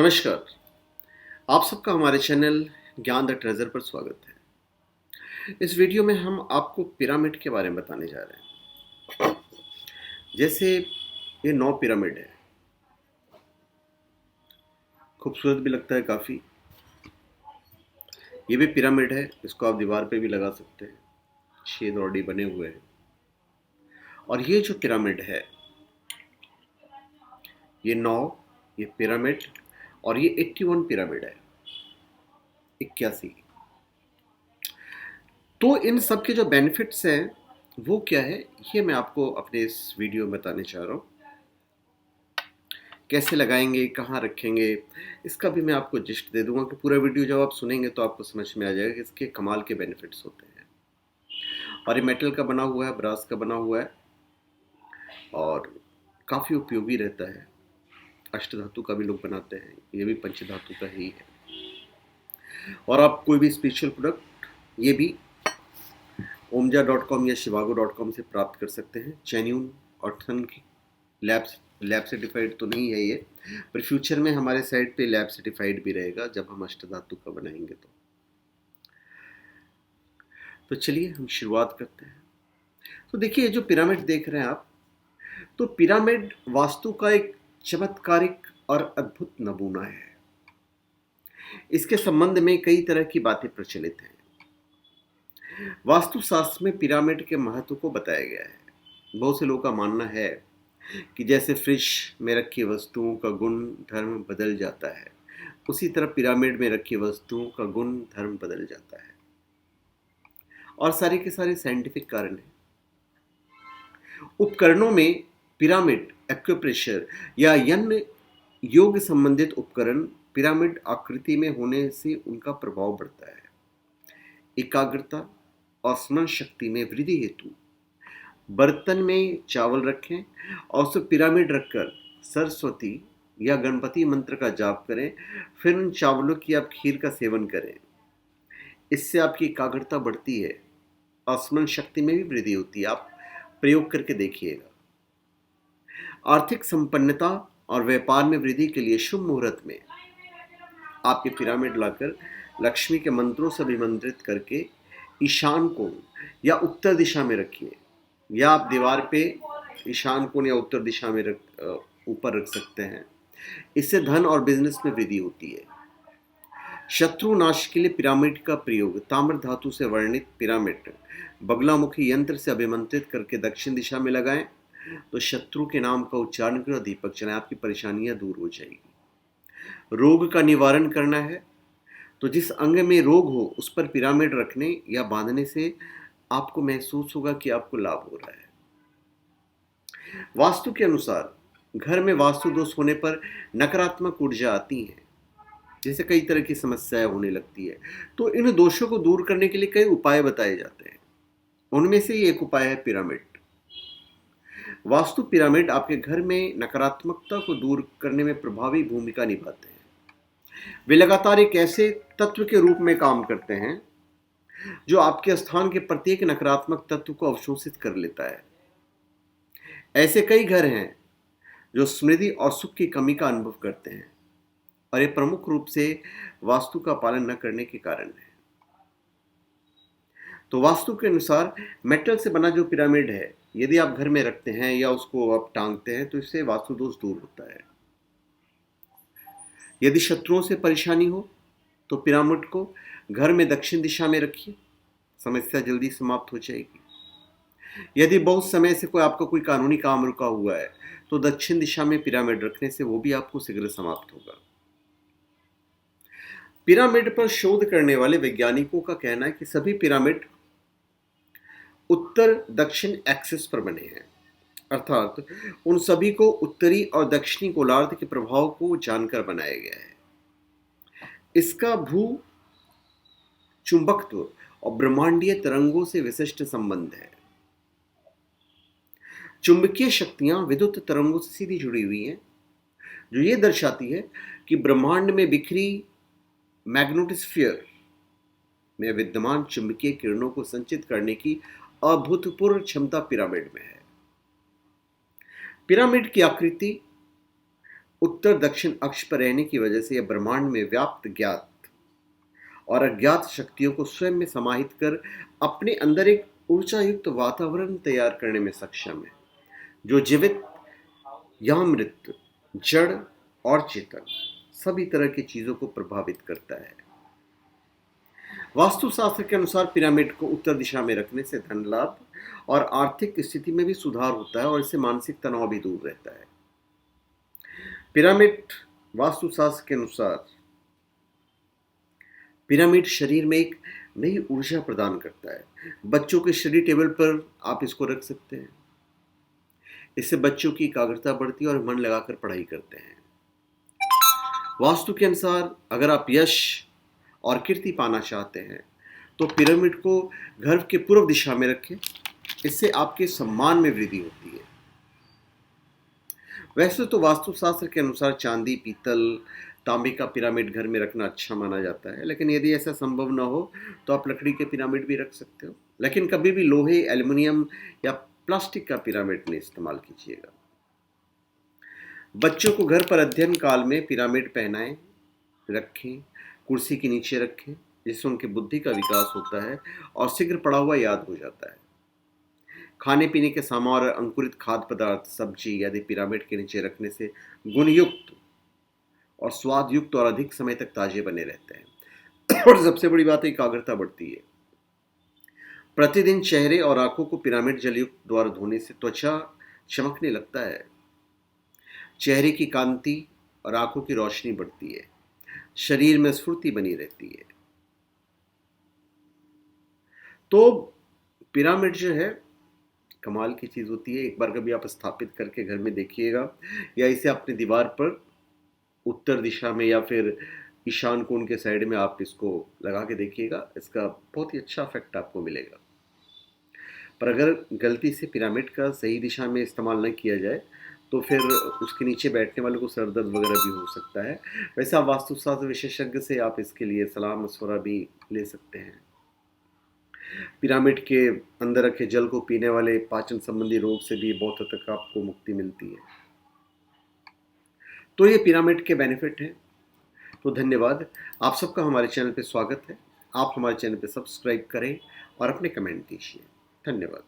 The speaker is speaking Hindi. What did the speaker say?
नमस्कार। आप सबका हमारे चैनल ज्ञान द ट्रेजर पर स्वागत है। इस वीडियो में हम आपको पिरामिड के बारे में बताने जा रहे हैं। जैसे ये 9 पिरामिड है, खूबसूरत भी लगता है काफ़ी। ये भी पिरामिड है, इसको आप दीवार पे भी लगा सकते हैं। छेद ऑलरेडी बने हुए हैं। और ये जो पिरामिड है, ये 9, ये पिरामिड और ये 81 पिरामिड है, 81। तो इन सब के जो बेनिफिट्स हैं वो क्या है, ये मैं आपको अपने इस वीडियो में बताने चाह रहा हूँ। कैसे लगाएंगे, कहाँ रखेंगे, इसका भी मैं आपको जिस्ट दे दूंगा कि पूरा वीडियो जब आप सुनेंगे तो आपको समझ में आ जाएगा कि इसके कमाल के बेनिफिट्स होते हैं। और ये मेटल का बना हुआ है, ब्रास का बना हुआ है और काफ़ी उपयोगी रहता है। अष्टधातु का भी लोग बनाते हैं, ये भी पंचधातु का ही है। और आप कोई भी स्पिरिचुअल प्रोडक्ट ये भी omja.com या shivago.com से प्राप्त कर सकते हैं। जेन्युइन ऑथेंटिक लैब सर्टिफाइड तो नहीं है ये, पर फ्यूचर में हमारे साइट पे लैब सर्टिफाइड भी रहेगा जब हम अष्टधातु का बनाएंगे तो चलिए हम शुरुआत करते हैं। तो देखिए, जो पिरामिड देख रहे हैं आप, तो पिरामिड वास्तु का एक चमत्कारिक और अद्भुत नमूना है। इसके संबंध में कई तरह की बातें प्रचलित हैं। वास्तुशास्त्र में पिरामिड के महत्व को बताया गया है। बहुत से लोगों का मानना है कि जैसे फ्रिज में रखी वस्तुओं का गुण धर्म बदल जाता है, उसी तरह पिरामिड में रखी वस्तुओं का गुण धर्म बदल जाता है। और सारे के सारे साइंटिफिक कारण हैं। उपकरणों में पिरामिड, एक्यूप्रेशर या अन्य योग संबंधित उपकरण पिरामिड आकृति में होने से उनका प्रभाव बढ़ता है। एकाग्रता और स्मरण शक्ति में वृद्धि हेतु बर्तन में चावल रखें और उसे पिरामिड रखकर सरस्वती या गणपति मंत्र का जाप करें। फिर उन चावलों की आप खीर का सेवन करें। इससे आपकी एकाग्रता बढ़ती है और स्मरण शक्ति में भी वृद्धि होती है। आप प्रयोग करके देखिएगा। आर्थिक संपन्नता और व्यापार में वृद्धि के लिए शुभ मुहूर्त में आप ये पिरामिड लाकर लक्ष्मी के मंत्रों से अभिमंत्रित करके ईशान कोण या उत्तर दिशा में रखिए, या आप दीवार पे ईशान कोण या उत्तर दिशा में ऊपर रख सकते हैं। इससे धन और बिजनेस में वृद्धि होती है। शत्रु नाश के लिए पिरामिड का प्रयोग ताम्र धातु से वर्णित पिरामिड बगलामुखी यंत्र से अभिमंत्रित करके दक्षिण दिशा में लगाएं तो शत्रु के नाम का उच्चारण करें और दीपक जलाएं, आपकी परेशानियां दूर हो जाएगी। रोग का निवारण करना है तो जिस अंग में रोग हो उस पर पिरामिड रखने या बांधने से आपको महसूस होगा कि आपको लाभ हो रहा है। वास्तु के अनुसार घर में वास्तु दोष होने पर नकारात्मक ऊर्जा आती है, जैसे कई तरह की समस्याएं होने लगती है। तो इन दोषों को दूर करने के लिए कई उपाय बताए जाते हैं। उनमें से एक उपाय है पिरामिड। वास्तु पिरामिड आपके घर में नकारात्मकता को दूर करने में प्रभावी भूमिका निभाते हैं। वे लगातार एक ऐसे तत्व के रूप में काम करते हैं जो आपके स्थान के प्रत्येक नकारात्मक तत्व को अवशोषित कर लेता है। ऐसे कई घर हैं जो समृद्धि और सुख की कमी का अनुभव करते हैं, और ये प्रमुख रूप से वास्तु का पालन न करने के कारण है। तो वास्तु के अनुसार मेटल से बना जो पिरामिड है, यदि आप घर में रखते हैं या उसको आप टांगते हैं तो इससे वास्तु दोष दूर होता है। यदि शत्रुओं से परेशानी हो तो पिरामिड को घर में दक्षिण दिशा में रखिए, समस्या जल्दी समाप्त हो जाएगी। यदि बहुत समय से आपका कोई कानूनी काम रुका हुआ है तो दक्षिण दिशा में पिरामिड रखने से वो भी आपको शीघ्र समाप्त होगा। पिरामिड पर शोध करने वाले वैज्ञानिकों का कहना है कि सभी पिरामिड उत्तर दक्षिण एक्सिस पर बने हैं, अर्थात उन सभी को उत्तरी और दक्षिणी गोलार्ध के प्रभाव को जानकर बनाया गया है। इसका भू चुंबकत्व और ब्रह्मांडीय तरंगों से विशिष्ट संबंध है। चुंबकीय शक्तियां विद्युत तरंगों से सीधी जुड़ी हुई हैं, जो ये दर्शाती है कि ब्रह्मांड में बिखरी मैग्नेटोस्फीयर में विद्यमान चुंबकीय किरणों को संचित करने की अभूतपूर्व क्षमता पिरामिड में है। पिरामिड की आकृति उत्तर दक्षिण अक्ष पर रहने की वजह से यह ब्रह्मांड में व्याप्त ज्ञात और अज्ञात शक्तियों को स्वयं में समाहित कर अपने अंदर एक ऊर्जा युक्त वातावरण तैयार करने में सक्षम है, जो जीवित या मृत, जड़ और चेतन सभी तरह की चीजों को प्रभावित करता है। वास्तुशास्त्र के अनुसार पिरामिड को उत्तर दिशा में रखने से धन लाभ और आर्थिक स्थिति में भी सुधार होता है और इससे मानसिक तनाव भी दूर रहता है। पिरामिड वास्तुशास्त्र के अनुसार पिरामिड शरीर में एक नई ऊर्जा प्रदान करता है। बच्चों के स्टडी टेबल पर आप इसको रख सकते हैं। इससे बच्चों की एकाग्रता बढ़ती है और मन लगाकर पढ़ाई करते हैं। वास्तु के अनुसार अगर आप यश और कीर्ति पाना चाहते हैं तो पिरामिड को घर के पूर्व दिशा में रखें। इससे आपके सम्मान में वृद्धि होती है। वैसे तो वास्तुशास्त्र के अनुसार चांदी, पीतल, तांबे का पिरामिड घर में रखना अच्छा माना जाता है, लेकिन यदि ऐसा संभव न हो तो आप लकड़ी के पिरामिड भी रख सकते हो। लेकिन कभी भी लोहे, एल्युमिनियम या प्लास्टिक का पिरामिड नहीं इस्तेमाल कीजिएगा। बच्चों को घर पर अध्ययन काल में पिरामिड पहनाएं, रखें, कुर्सी के नीचे रखें, जिससे उनकी बुद्धि का विकास होता है और शीघ्र पढ़ा हुआ याद हो जाता है। खाने पीने के सामान और अंकुरित खाद्य पदार्थ, सब्जी यदि पिरामिड के नीचे रखने से गुणयुक्त और स्वाद युक्त और अधिक समय तक ताजे बने रहते हैं। और सबसे बड़ी बात है, एकाग्रता बढ़ती है। प्रतिदिन चेहरे और आंखों को पिरामिड जलयुक्त द्वारा धोने से त्वचा चमकने लगता है, चेहरे की कांति और आंखों की रोशनी बढ़ती है, शरीर में स्फूर्ति बनी रहती है। तो पिरामिड जो है कमाल की चीज़ होती है। एक बार कभी आप स्थापित करके घर में देखिएगा, या इसे अपनी दीवार पर उत्तर दिशा में या फिर ईशान कोण के साइड में आप इसको लगा के देखिएगा। इसका बहुत ही अच्छा इफेक्ट आपको मिलेगा। पर अगर गलती से पिरामिड का सही दिशा में इस्तेमाल न किया जाए तो फिर उसके नीचे बैठने वाले को सर दर्द वगैरह भी हो सकता है। वैसे आप वास्तुशास्त्र विशेषज्ञ से आप इसके लिए सलाह मशवरा भी ले सकते हैं। पिरामिड के अंदर रखे जल को पीने वाले पाचन संबंधी रोग से भी बहुत हद तक आपको मुक्ति मिलती है। तो ये पिरामिड के बेनिफिट हैं। तो धन्यवाद, आप सबका हमारे चैनल पे स्वागत है। आप हमारे चैनल पे सब्सक्राइब करें और अपने कमेंट दीजिए। धन्यवाद।